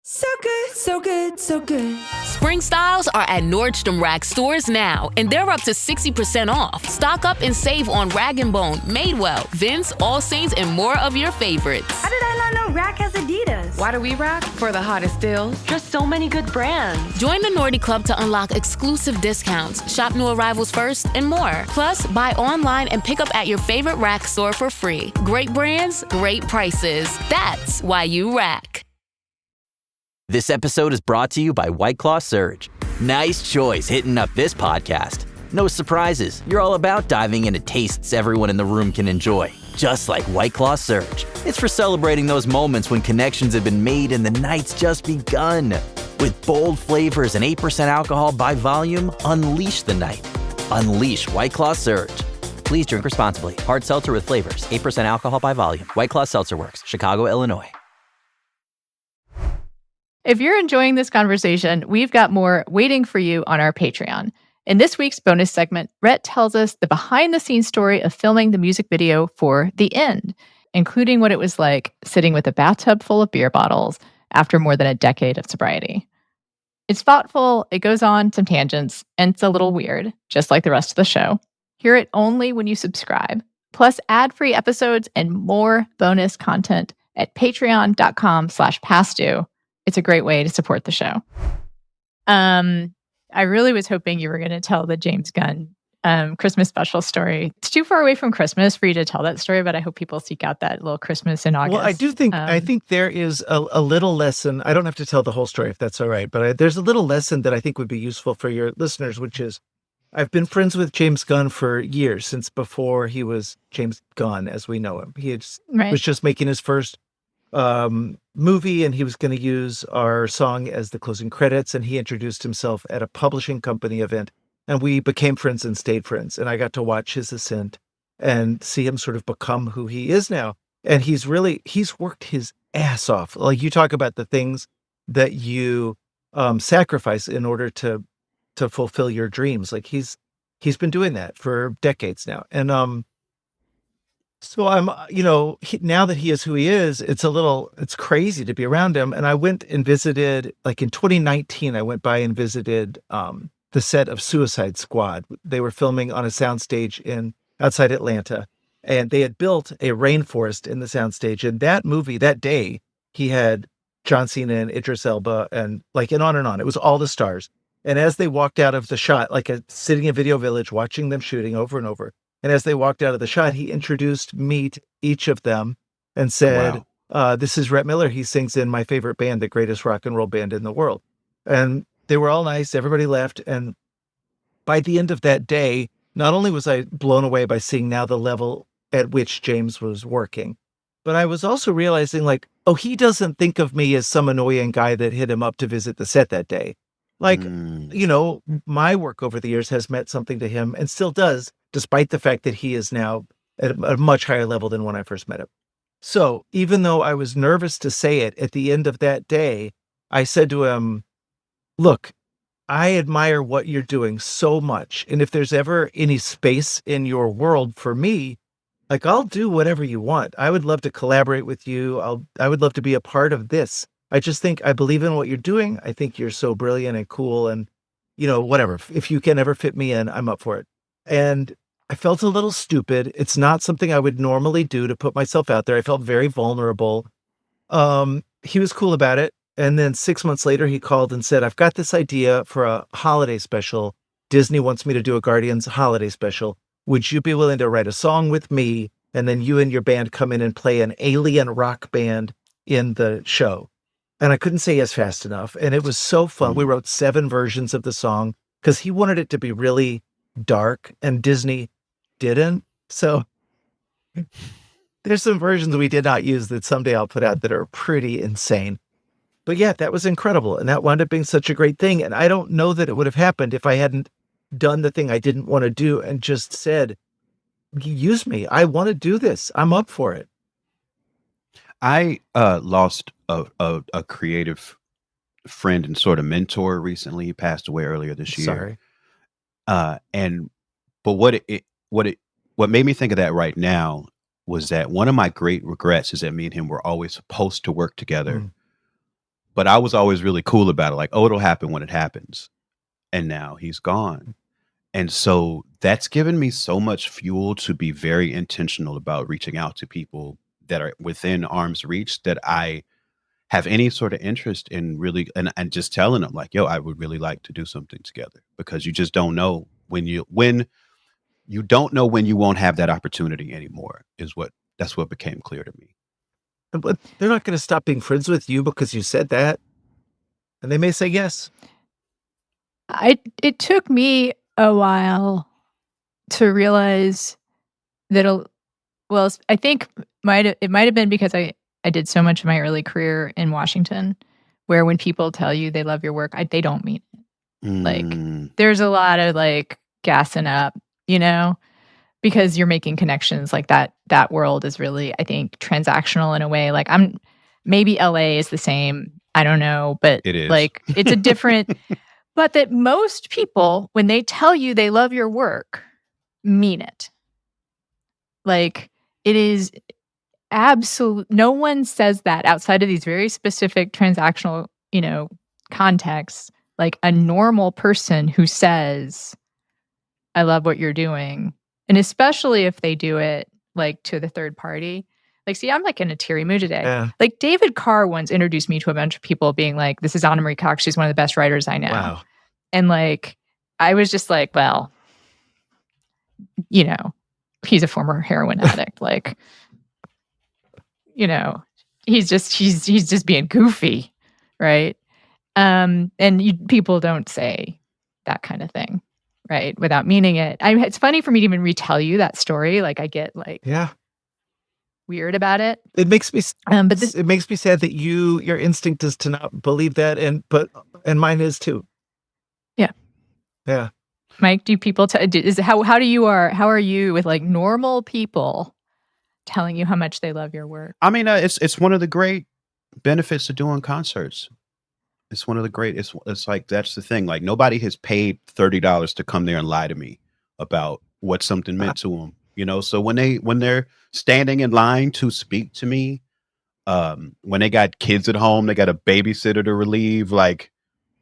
So good, so good, so good. Spring styles are at Nordstrom Rack stores now, and they're up to 60% off. Stock up and save on Rag & Bone, Madewell, Vince, All Saints, and more of your favorites. How did I not know Rack has Adidas? Why do we rack? For the hottest deals. Just so many good brands. Join the Nordy Club to unlock exclusive discounts, shop new arrivals first, and more. Plus, buy online and pick up at your favorite Rack store for free. Great brands, great prices. That's why you rack. This episode is brought to you by White Claw Surge. Nice choice hitting up this podcast. No surprises, you're all about diving into tastes everyone in the room can enjoy. Just like White Claw Surge. It's for celebrating those moments when connections have been made and the night's just begun. With bold flavors and 8% alcohol by volume, unleash the night. Unleash White Claw Surge. Please drink responsibly. Hard seltzer with flavors, 8% alcohol by volume. White Claw Seltzer Works, Chicago, Illinois. If you're enjoying this conversation, we've got more waiting for you on our Patreon. In this week's bonus segment, Rhett tells us the behind-the-scenes story of filming the music video for The End, including what it was like sitting with a bathtub full of beer bottles after more than a decade of sobriety. It's thoughtful, it goes on some tangents, and it's a little weird, just like the rest of the show. Hear it only when you subscribe, plus ad-free episodes and more bonus content at patreon.com/pastdue. It's a great way to support the show. I really was hoping you were going to tell the James Gunn Christmas special story. It's too far away from Christmas for you to tell that story, but I hope people seek out that little Christmas in August. Well, I do think I think there is a little lesson. I don't have to tell the whole story if that's all right, but there's a little lesson that I think would be useful for your listeners, which is I've been friends with James Gunn for years, since before he was James Gunn as we know him. He was just making his first movie, and he was going to use our song as the closing credits, and he introduced himself at a publishing company event, and we became friends and stayed friends, and I got to watch his ascent and see him sort of become who he is now. And he's worked his ass off. Like, you talk about the things that you sacrifice in order to fulfill your dreams. Like, he's been doing that for decades now. And so I'm, now that he is who he is, it's crazy to be around him. And I went and visited, like in 2019, I went by and visited the set of Suicide Squad. They were filming on a soundstage in outside Atlanta. And they had built a rainforest in the soundstage. And that movie, that day, he had John Cena and Idris Elba and on and on. It was all the stars. And as they walked out of the shot, sitting in Video Village, watching them shooting over and over. And as they walked out of the shot, he introduced me to each of them and said, this is Rhett Miller. He sings in my favorite band, the greatest rock and roll band in the world. And they were all nice. Everybody left. And by the end of that day, not only was I blown away by seeing now the level at which James was working, but I was also realizing he doesn't think of me as some annoying guy that hit him up to visit the set that day. My work over the years has meant something to him and still does, despite the fact that he is now at a much higher level than when I first met him. So even though I was nervous to say it at the end of that day, I said to him, look, I admire what you're doing so much. And if there's ever any space in your world for me, I'll do whatever you want. I would love to collaborate with you. I would love to be a part of this. I just think I believe in what you're doing. I think you're so brilliant and cool and, whatever. If you can ever fit me in, I'm up for it. And I felt a little stupid. It's not something I would normally do to put myself out there. I felt very vulnerable. He was cool about it. And then 6 months later, he called and said, I've got this idea for a holiday special. Disney wants me to do a Guardians holiday special. Would you be willing to write a song with me? And then you and your band come in and play an alien rock band in the show. And I couldn't say yes fast enough. And it was so fun. We wrote 7 versions of the song because he wanted it to be really dark and Disney didn't. So there's some versions we did not use that someday I'll put out that are pretty insane. But yeah, that was incredible. And that wound up being such a great thing. And I don't know that it would have happened if I hadn't done the thing I didn't want to do and just said, use me. I want to do this. I'm up for it. I lost a creative friend and sort of mentor recently. He passed away earlier this year. Sorry. But what made me think of that right now was that one of my great regrets is that me and him were always supposed to work together. But I was always really cool about it. It'll happen when it happens. And now he's gone. And so that's given me so much fuel to be very intentional about reaching out to people that are within arm's reach that I have any sort of interest in really, and just telling them yo, I would really like to do something together, because you just don't know when you don't know when you won't have that opportunity anymore that's what became clear to me. But they're not going to stop being friends with you because you said that. And they may say yes. It took me a while to realize that, I think it might have been because I did so much of my early career in Washington, where when people tell you they love your work, they don't mean it. There's a lot of gassing up, because you're making connections that world is really, I think, transactional in a way. Maybe LA is the same. I don't know, but it is. It's a different, but that most people, when they tell you they love your work, mean it. It is absolute. No one says that outside of these very specific transactional, contexts. A normal person who says, I love what you're doing. And especially if they do it to the third party. See, I'm in a teary mood today. Yeah. David Carr once introduced me to a bunch of people being this is Anna Marie Cox. She's one of the best writers I know. Wow. And I was just well, he's a former heroin addict. He's just being goofy. Right. And people don't say that kind of thing. Right. Without meaning it. It's funny for me to even retell you that story. I get yeah, weird about it. it makes me, But it makes me sad that your instinct is to not believe that. And mine is too. Yeah. Yeah. Mike, do people, how are you with normal people telling you how much they love your work? I mean, it's one of the great benefits of doing concerts. It's one of the great, it's that's the thing. Nobody has paid $30 to come there and lie to me about what something meant to them, so when they're standing in line to speak to me, when they got kids at home, they got a babysitter to relieve,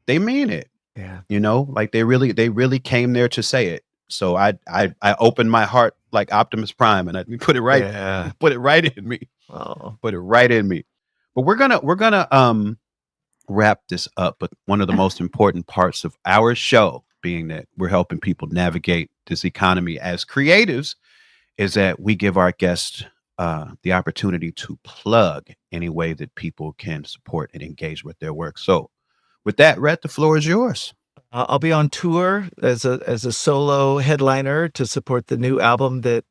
they mean it. Yeah. They really came there to say it. So I opened my heart like Optimus Prime, and put it right, put it right in me. Oh. Put it right in me. But we're gonna wrap this up. But one of the most important parts of our show, being that we're helping people navigate this economy as creatives, is that we give our guests the opportunity to plug any way that people can support and engage with their work. So, with that, Rhett, the floor is yours. I'll be on tour as a solo headliner to support the new album that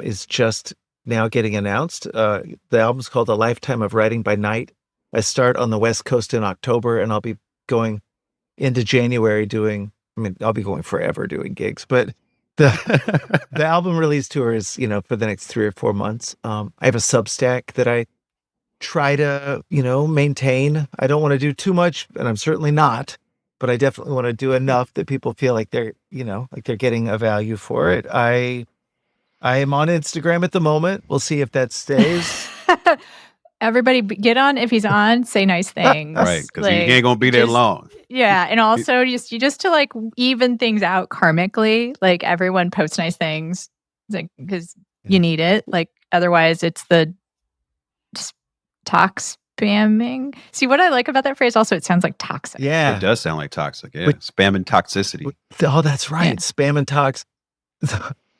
is just now getting announced. The album's called A Lifetime of Writing by Night. I start on the West Coast in October, and I'll be going into January I'll be going forever doing gigs, but the the album release tour is, for the next 3 or 4 months. I have a Substack that I try to, maintain. I don't want to do too much, and I'm certainly not, but I definitely want to do enough that people feel like they're, like they're getting a value for it. I am on Instagram at the moment. We'll see if that stays. Everybody get on. If he's on, say nice things. Right, because he ain't going to be there long. Yeah, and also just to like even things out karmically, like everyone posts nice things, like because you need it. Like otherwise, it's the just tox spamming. See what I like about that phrase? Also, it sounds like toxic. Yeah, it does sound like toxic. Yeah, spam and toxicity. Oh, that's right. Yeah. Spam and tox.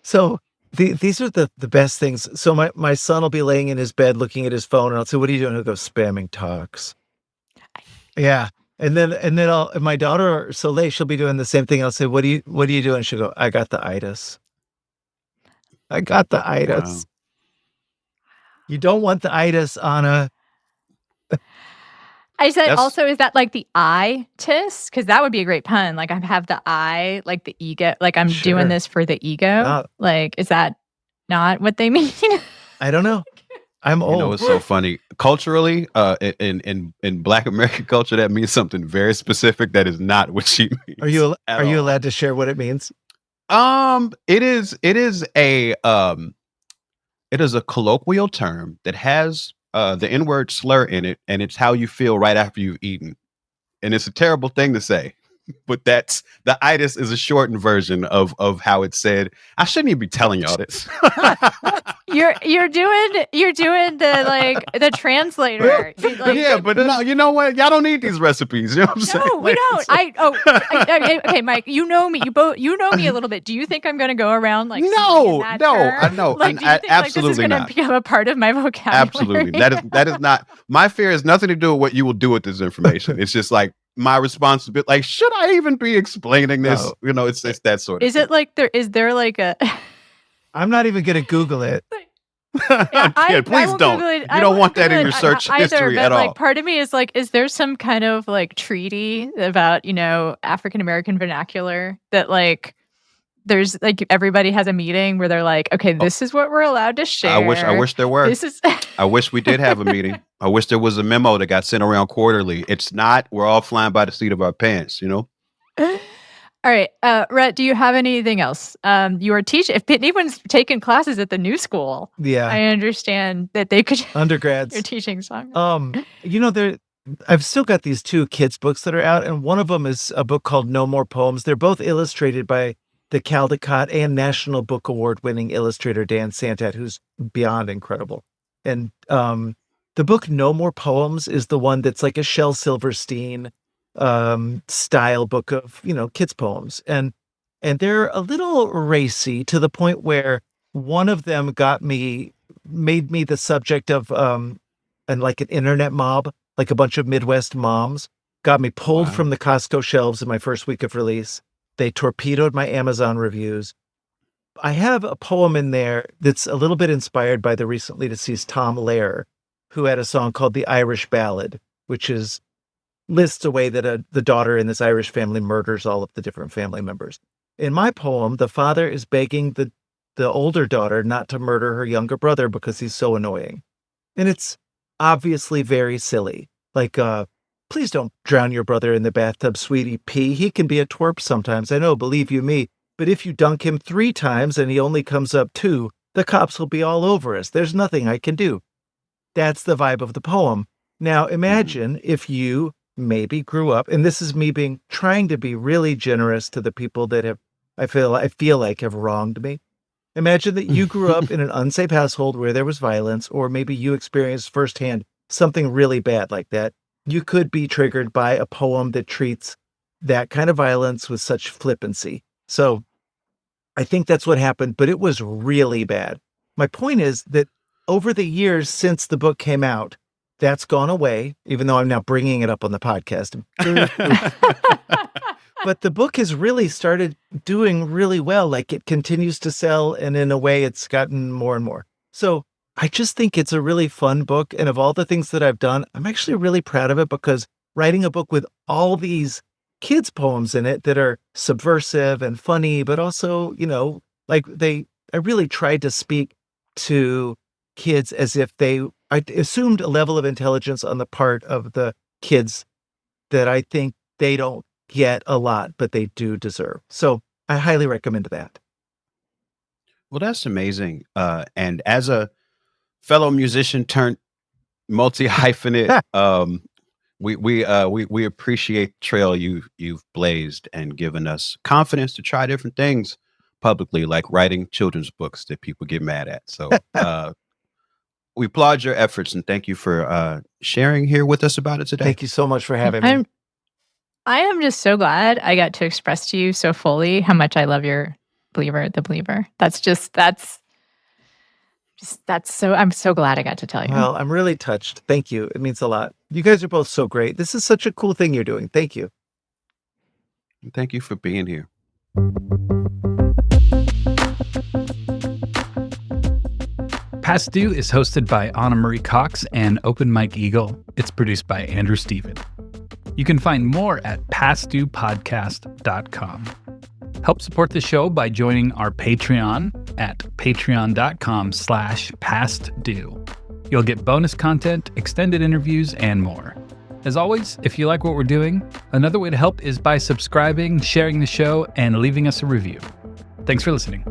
So these are the best things. So my son will be laying in his bed looking at his phone, and I'll say, "What are you doing?" He'll go, "Spamming tox." Yeah. And then my daughter Soleil, she'll be doing the same thing. I'll say, what are you doing? She'll go, "I got the itis." I got the itis. Wow. You don't want the itis on a. I said also, is that like the itis? Because that would be a great pun. Like I have the I, like the ego. Like I'm doing this for the ego. Like, is that not what they mean? I don't know. I'm old. It's so funny. Culturally, in Black American culture, that means something very specific. That is not what she means. Are you allowed to share what it means? It is a colloquial term that has the N-word slur in it, and it's how you feel right after you've eaten. And it's a terrible thing to say. But that's the itis is a shortened version of how it's said. I shouldn't even be telling y'all this. You're doing the translator. But no, you know what? Y'all don't need these recipes. You know what I'm saying? No, we don't. Okay, Mike. You know me. You know me a little bit. Do you think I'm going to go around like no? I know. Like, do you think absolutely this is going to become a part of my vocabulary? Absolutely. That is not. My fear has nothing to do with what you will do with this information. It's just like my responsibility. Like, should I even be explaining this? No. It's that sort of. Is it like there? Is there like a? I'm not even going to Google it. Please don't. You don't want that in your search history at all. Like, part of me is like, is there some kind of like treaty about African American vernacular that like there's like everybody has a meeting where they're like, okay, this is what we're allowed to share. I wish there were. I wish we did have a meeting. I wish there was a memo that got sent around quarterly. It's not. We're all flying by the seat of our pants. All right, Rhett, do you have anything else? You are teaching. If anyone's taking classes at the new school, I understand that they could. Undergrads, you're teaching song. I've still got these 2 kids' books that are out, and one of them is a book called No More Poems. They're both illustrated by the Caldecott and National Book Award-winning illustrator Dan Santat, who's beyond incredible. And the book No More Poems is the one that's like a Shel Silverstein style book of kids poems, and they're a little racy to the point where one of them made me the subject of and like an internet mob, like a bunch of Midwest moms got me pulled from the Costco shelves in my first week of release. They torpedoed my Amazon reviews. I have a poem in there that's a little bit inspired by the recently deceased Tom Lehrer, who had a song called The Irish Ballad, which lists a way that the daughter in this Irish family murders all of the different family members. In my poem, the father is begging the older daughter not to murder her younger brother because he's so annoying. And it's obviously very silly. Like, please don't drown your brother in the bathtub, sweetie pea. He can be a twerp sometimes, I know, believe you me. But if you dunk him 3 times and he only comes up 2, the cops will be all over us. There's nothing I can do. That's the vibe of the poem. Now, imagine if you maybe grew up, and this is me trying to be really generous to the people that I feel like have wronged me. Imagine that you grew up in an unsafe household where there was violence, or maybe you experienced firsthand something really bad like that. You could be triggered by a poem that treats that kind of violence with such flippancy. So I think that's what happened, but it was really bad. My point is that over the years since the book came out, that's gone away, even though I'm now bringing it up on the podcast. But the book has really started doing really well. Like, it continues to sell, and in a way it's gotten more and more. So I just think it's a really fun book. And of all the things that I've done, I'm actually really proud of it, because writing a book with all these kids' poems in it that are subversive and funny, but also, like I really tried to speak to kids as if I assumed a level of intelligence on the part of the kids that I think they don't get a lot, but they do deserve. So I highly recommend that. Well, that's amazing. And as a fellow musician turned multi-hyphenate, we appreciate the trail you've blazed and given us confidence to try different things publicly, like writing children's books that people get mad at. So we applaud your efforts, and thank you for sharing here with us about it today. Thank you so much for having me. I am just so glad I got to express to you so fully how much I love your The Believer. I'm so glad I got to tell you. Well, I'm really touched. Thank you. It means a lot. You guys are both so great. This is such a cool thing you're doing. Thank you. Thank you for being here. Past Due is hosted by Anna Marie Cox and Open Mike Eagle. It's produced by Andrew Steven. You can find more at pastduepodcast.com. Help support the show by joining our Patreon at patreon.com/pastdue. You'll get bonus content, extended interviews, and more. As always, if you like what we're doing, another way to help is by subscribing, sharing the show, and leaving us a review. Thanks for listening.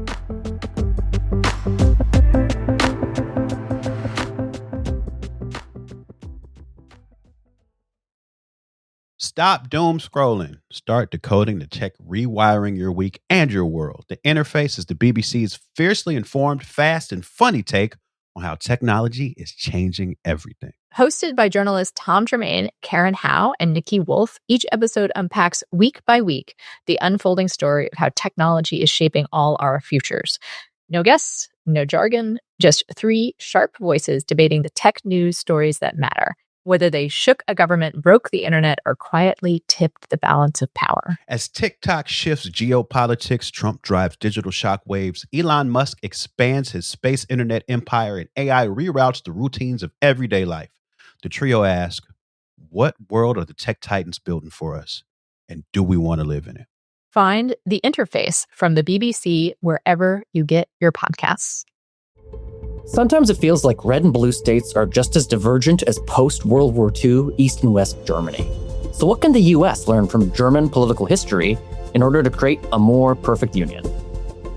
Stop doom scrolling. Start decoding the tech, rewiring your week and your world. The Interface is the BBC's fiercely informed, fast, and funny take on how technology is changing everything. Hosted by journalists Tom Tremaine, Karen Howe, and Nikki Wolf, each episode unpacks week by week the unfolding story of how technology is shaping all our futures. No guests, no jargon, just three sharp voices debating the tech news stories that matter. Whether they shook a government, broke the internet, or quietly tipped the balance of power. As TikTok shifts geopolitics, Trump drives digital shockwaves, Elon Musk expands his space internet empire, and AI reroutes the routines of everyday life, the trio asks, what world are the tech titans building for us? And do we want to live in it? Find The Interface from the BBC wherever you get your podcasts. Sometimes it feels like red and blue states are just as divergent as post-World War II East and West Germany. So what can the US learn from German political history in order to create a more perfect union?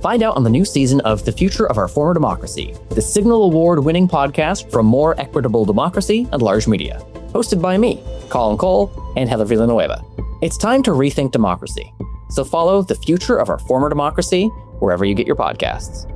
Find out on the new season of The Future of Our Former Democracy, the Signal Award-winning podcast for more equitable democracy and large media. Hosted by me, Colin Cole, and Heather Villanueva. It's time to rethink democracy. So follow The Future of Our Former Democracy wherever you get your podcasts.